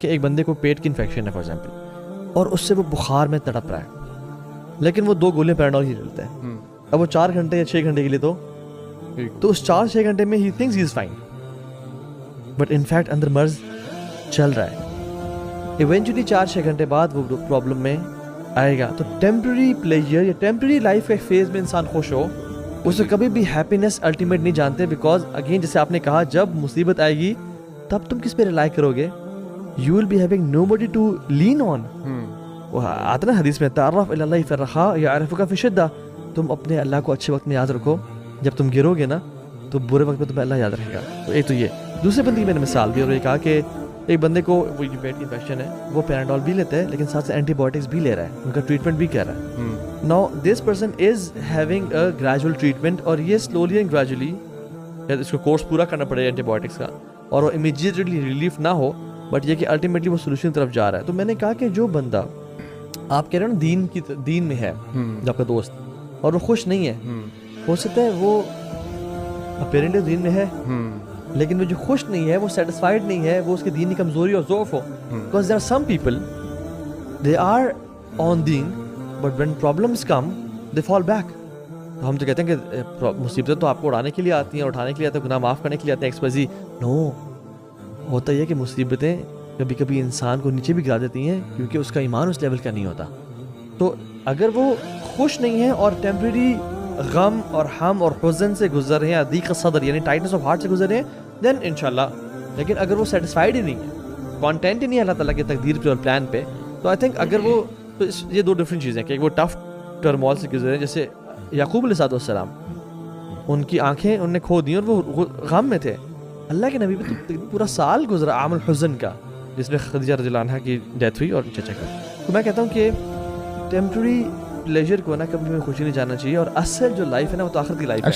کہ ایک بندے کو پیٹ کی انفیکشن ہے فار ایگزامپل، اور اس سے وہ بخار میں تڑپ رہا ہے، لیکن وہ 2 گولیاں پیراڈول ہی لیتا ہے. اب وہ 4 گھنٹے یا 6 گھنٹے کے لیے تو اس 4-6 گھنٹے میں he thinks he is fine, but in fact اندر مرض چل رہا ہے. ایونچولی 4-6 گھنٹے بعد وہ پرابلم میں آئے گا. تو ٹیمپرری پلیجر یا ٹیمپرری لائف کے فیز میں انسان خوش ہو، اسے کبھی بھی ہیپینس الٹیمیٹ نہیں جانتے. بیکاز اگین جیسے آپ نے کہا، جب مصیبت آئے گی تب تم کس پہ ریلائی کرو گے؟ You will be having nobody to lean on. وہ آتا نا حدیث میں، تعرف الی اللہ فی الرخاء یعرفک فی الشدہ. تم اپنے اللہ کو اچھے وقت میں یاد رکھو، جب تم گرو گے نا تو برے وقت میں تمہیں اللہ یاد رکھے گا. تو ایک تو یہ. دوسرے بندے کی میں نے مثال دی اور یہ کہا کہ ایک بندے کو وہ پیٹ کی انفیکشن ہے، وہ پیراڈول بھی لیتا ہے لیکن ساتھ سے اینٹی بایوٹکس بھی لے رہا ہے، ان کا ٹریٹمنٹ بھی کر رہا ہے. Now this person is having a gradual treatment, اور یہ سلولی اینڈ گریجولی اس کو کورس پورا کرنا پڑے اینٹی بایوٹکس کا، اور وہ امیجیٹلی ریلیف نہ ہو، بٹ یہ کہ الٹیمیٹلی وہ سولوشن کی طرف جا رہا ہے. تو میں نے کہا کہ جو بندہ آپ کہہ رہے ہو نا دین میں ہے، جو آپ کا دوست، اور وہ خوش نہیں ہے، ہو سکتا ہے وہ اپیرنٹلی دین میں ہے لیکن وہ جو خوش نہیں ہے، وہ سیٹسفائڈ نہیں ہے، وہ اس کی دینی کمزوری اور ضعف ہو. Because there are some people they are on deen but when problems come they fall back. ہم تو کہتے ہیں کہ مصیبتیں تو آپ کو اڑانے کے لیے آتی ہیں، اٹھانے کے لیے آتی ہیں، گناہ معاف کرنے کے لیے آتے ہیں ایکسپیزی. نو، ہوتا یہ کہ مصیبتیں کبھی کبھی انسان کو نیچے بھی گرا دیتی ہیں کیونکہ اس کا ایمان اس لیول کا نہیں ہوتا. تو اگر وہ خوش نہیں ہے اور ٹیمپریری غم اور ہم اور حزن سے گزر رہے ہیں، ضیق صدر یعنی ٹائٹنس آف ہارٹ سے گزر رہے ہیں، دین انشاءاللہ. لیکن اگر وہ سیٹسفائڈ ہی نہیں ہے، کانٹینٹ ہی نہیں ہے اللہ تعالیٰ کی تقدیر پہ اور پلان پہ، تو آئی تھنک اگر وہ یہ 2 ڈفرینٹ چیزیں کہ وہ ٹف ٹرمول سے گزرے ہیں. جیسے یعقوب علیہ السلام، ان کی آنکھیں انہوں نے کھو دیں اور وہ غم میں تھے. اللہ کے نبی پہ پورا سال گزرا عام الحزن کا، جس میں خدیجہ رضی اللہ عنہا کی ڈیتھ ہوئی اور چچا کا. تو میں کہتا ہوں کہ ٹیمپرری پلیجر کو نا کبھی ہمیں خوشی نہیں جاننا چاہیے، اور اصل جو لائف ہے نا وہ تو آخرت کی لائف ہے.